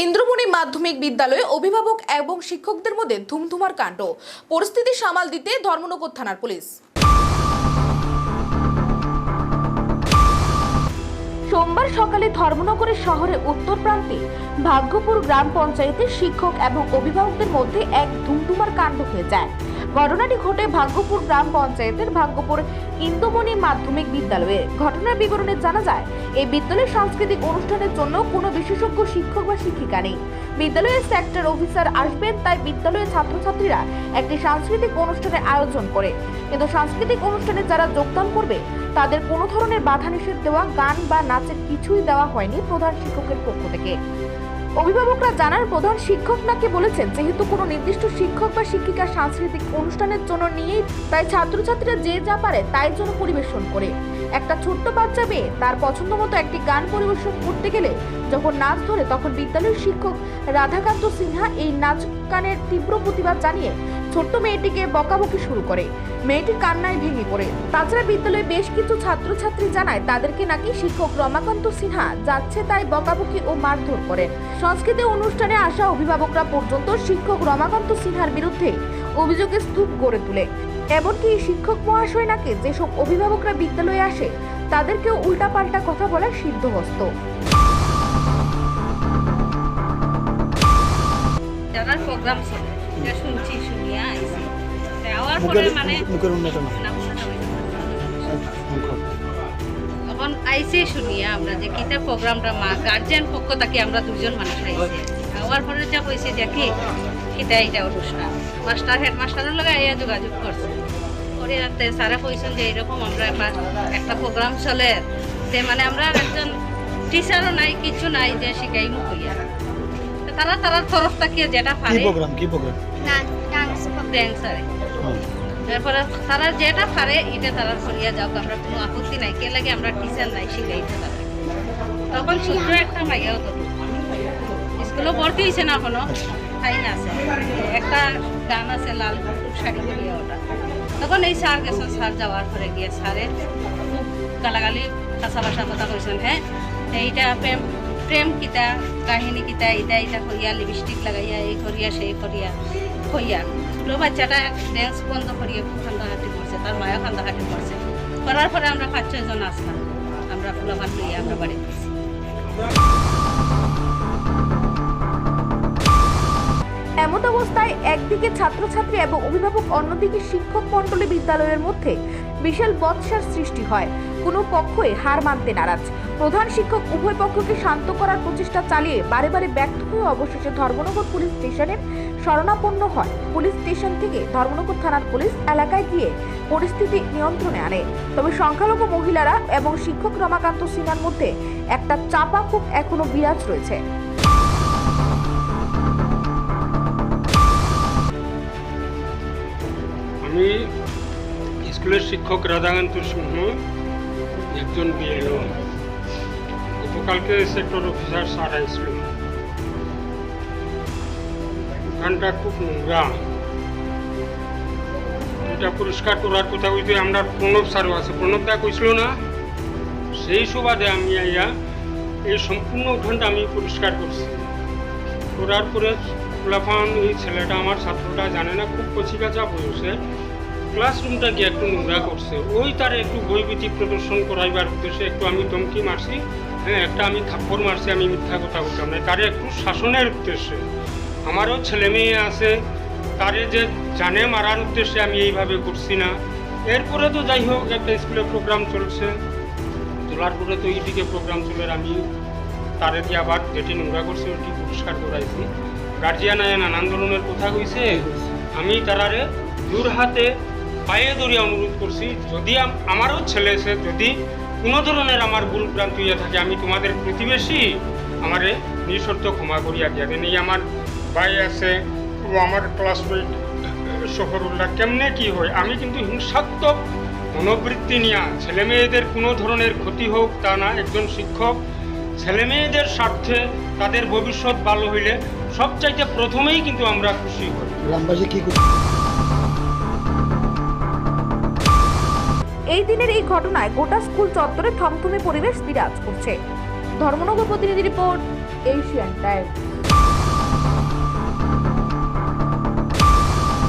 ইন্দ্রমণি মাধ্যমিক বিদ্যালয়ে অভিভাবক এবং শিক্ষকদের মধ্যে ধুমধুমার কাণ্ড। পরিস্থিতি সামাল দিতে ধর্মনগর থানার পুলিশ। সোমবার সকালে ধর্মনগরের শহরের উত্তর প্রান্তে ভাগ্যপুর গ্রাম পঞ্চায়েতের শিক্ষক এবং অভিভাবকদের মধ্যে এক ধুমধুমার কাণ্ড হয়ে যায়। ঘটনাটি ঘটে ভাগ্যপুর গ্রাম পঞ্চায়েতের ভাগ্যপুর ইন্দ্রমণি মাধ্যমিক বিদ্যালয়ে। ঘটনার বিবরণে জানা যায়, এই বিদ্যালয়ের সাংস্কৃতিক অনুষ্ঠানের জন্য কোনো বিশেষজ্ঞ শিক্ষক বা শিক্ষিকা নেই। বিদ্যালয়ের সেক্টর অফিসার আসবেন, তাই বিদ্যালয়ের ছাত্রছাত্রীরা একটি সাংস্কৃতিক অনুষ্ঠানের আয়োজন করে। কিন্তু সাংস্কৃতিক অনুষ্ঠানে যারা যোগদান করবে তাদের কোনো ধরনের বাধা নিষেধ দেওয়া, গান বা নাচের কিছুই দেওয়া হয়নি প্রধান শিক্ষকের পক্ষ থেকে। অভিভাবকরা জানান, প্রধান শিক্ষক নাকি বলেছেন যেহেতু কোনো নির্দিষ্ট শিক্ষক বা শিক্ষিকা সাংস্কৃতিক অনুষ্ঠানের জন্য নিয়েই, তাই ছাত্রছাত্রীরা যে যা পারে তাই জন্য পরিবেশন করে। একটা ছোট্ট বাচ্চা মেয়ে তার পছন্দ মতো একটি গান পরিবেশন করতে গেলে যখন নাচ ধরে, তখন বিদ্যালয়ের শিক্ষক রাধাকান্ত সিনহা এই নাচ গানের তীব্র প্রতিবাদ জানিয়ে ছোট্ট মেয়েটিকে বকাবকি শুরু করে। মেয়েটি কান্নায় ভেঙে পড়ে। তাছাড়া বিদ্যালয়ে বেশ কিছু ছাত্রছাত্রী জানায় তাদেরকে নাকি শিক্ষক রমাকান্ত সিনহা যাচ্ছে তাই বকাবকি ও মারধর করেন। সাংস্কৃতিক অনুষ্ঠানে আসা অভিভাবকরা পর্যন্ত শিক্ষক রমাকান্ত সিনহার বিরুদ্ধে অভিযোগের স্তূপ গড়ে তোলে। এমনকি শিক্ষক মহাশয় নাকি যেসব অভিভাবকরা বিদ্যালয়ে আসে তাদেরকেও উল্টাপাল্টা কথা বলার সিদ্ধহস্ত। যারা প্রোগ্রাম চলে এটা শুনছি, শুনিয়া আইছি যাওয়ার পরে মানে এখন আইসি শুনিয়া আমরা যে কিতা প্রোগ্রামটা মা গার্জিয়ান পক্ষ থেকে আমরা দুজন মানুষ আইছি। যাওয়ার পরে যা কইছে যে কি কিতা এটা অনুষ্ঠান, মাস্টার হেডমাস্টারের লগে আইয়া যোগাযোগ করছে। করে রাখতে স্যারে কইছেন যে এরকম আমরা একটা প্রোগ্রাম চলে, যে মানে আমরা একজন টিচারও নাই, কিছু নাই যে শিখাইমু কইয়া। তারা তারার তরফ থেকে যেটা পারে ডান্স আরে তারপরে তারা যেটা পারে এটা তারা করিয়া যাও, আমরা কোনো আপত্তি নাই। কে লাগে আমরা টিচার নাই শিখাইতে তারা। তখন ছোট্ট একটা মাইয়াও তো স্কুলে ভর্তি হয়েছে না, কোনো টাইম আছে, একটা গান আছে লাল শাড়ি করিয়া ওটা। তখন এই স্যার গেছেন, স্যার যাওয়ার পরে গিয়ে স্যারে খুব গালাগালি কাঁচা ভাষা কথা কইছেন। হ্যাঁ এইটা প্রেম কিতা কাহিনী কিতা এটা করিয়া লিপস্টিক লাগাইয়া এই করিয়া সেই করিয়া কইয়া ছোটো বাচ্চাটা ড্যান্স বন্ধ করিয়া খুব কান্দাহাটি করছে, তার মায়া কান্দাহাটি করছে। করার পরে আমরা 5-6 জন আসলাম, আমরা ফুলাভাত লইয়া আমরা বাড়ি দিয়েছি। এমত অবস্থায় একদিকে ছাত্রছাত্রী এবং অভিভাবক, অন্যদিকে শিক্ষক মণ্ডলী বিদ্যালয়ের মধ্যে বিশাল বচসার সৃষ্টি হয়। কোনো পক্ষই হার মানতে নারাজ। প্রধান শিক্ষক উভয় পক্ষকে শান্ত করার প্রচেষ্টা চালিয়ে বারে বারে ব্যর্থ হয়ে অবশেষে ধর্মনগর পুলিশ স্টেশনের শরণাপন্ন হয়। পুলিশ স্টেশন থেকে ধর্মনগর থানার পুলিশ এলাকায় গিয়ে পরিস্থিতি নিয়ন্ত্রণে আনে। তবে সংখ্যালঘু মহিলারা এবং শিক্ষক রমাকান্ত সিনহার মধ্যে একটা চাপা ক্ষোভ এখনো বিরাজ রয়েছে। আমি স্কুলের শিক্ষক রাধাকান্ত সিংহ, একজন বিএলও। গতকালকে সেক্টর অফিসার স্যার আসছিল। ওখানটা খুব নোংরা, এটা পরিষ্কার করার কথা কইতে আমরা প্রণব স্যারও আছে, প্রণব দা কইছিল না, সেই সুবাদে আমি আইয়া এই সম্পূর্ণ ওখানটা আমি পরিষ্কার করছি। করার পরে খোলাফান এই ছেলেটা আমার ছাত্রটা জানে না, খুব কচিকাচা বয়সে ক্লাসরুমটা গিয়ে একটু নোংরা করছে। ওই তার একটু বৈবিধি প্রদর্শন করাইবার উদ্দেশ্যে একটু আমি ধমকি মারছি, হ্যাঁ একটা আমি থাপ্পড় মারছি, আমি মিথ্যা কথা বলতাম না, তারে একটু শাসনের উদ্দেশ্যে। আমারও ছেলে মেয়ে আছে, তারে যে জানে মারার উদ্দেশ্যে আমি এইভাবে করছি না। এরপরে তো যাই হোক একটা স্কুলে প্রোগ্রাম চলছে, চলার পরে তো এইদিকে প্রোগ্রাম চলে, আমি তারে দিয়ে আবার যেটি নোংরা করছে ওটি পরিষ্কার করাইছি। গার্জিয়ান আয়ন আন্দোলনের কথা কইছে, আমি তারারে জোর হাতে পায়ে ধরিয়া অনুরোধ করছি, যদি আমারও ছেলে আছে, যদি কোনো ধরনের আমার ভুল ভ্রান্তি হইয়া থাকে, আমি তোমাদের প্রতিবেশী, আমারে নিঃশর্ত ক্ষমা করিয়া দিয়া দেন। এই আমার ভাই আছে, ও আমার ক্লাসমেট শহরুল্লাহ, কেমনে কি হয়, আমি কিন্তু হিংসাত্মক মনোবৃত্তি নিয়ে ছেলে মেয়েদের কোনো ধরনের ক্ষতি হোক তা না। একজন শিক্ষক ছেলে মেয়েদের স্বার্থে, তাদের ভবিষ্যৎ ভালো হইলে সবচাইতে প্রথমেই কিন্তু আমরা খুশি হই। এই দিনের এই ঘটনায় গোটা স্কুল চত্বরে থমথমে পরিবেশ বিরাজ করছে। ধর্মনগর প্রতিনিধি রিপোর্ট, এশিয়ান টাইমস।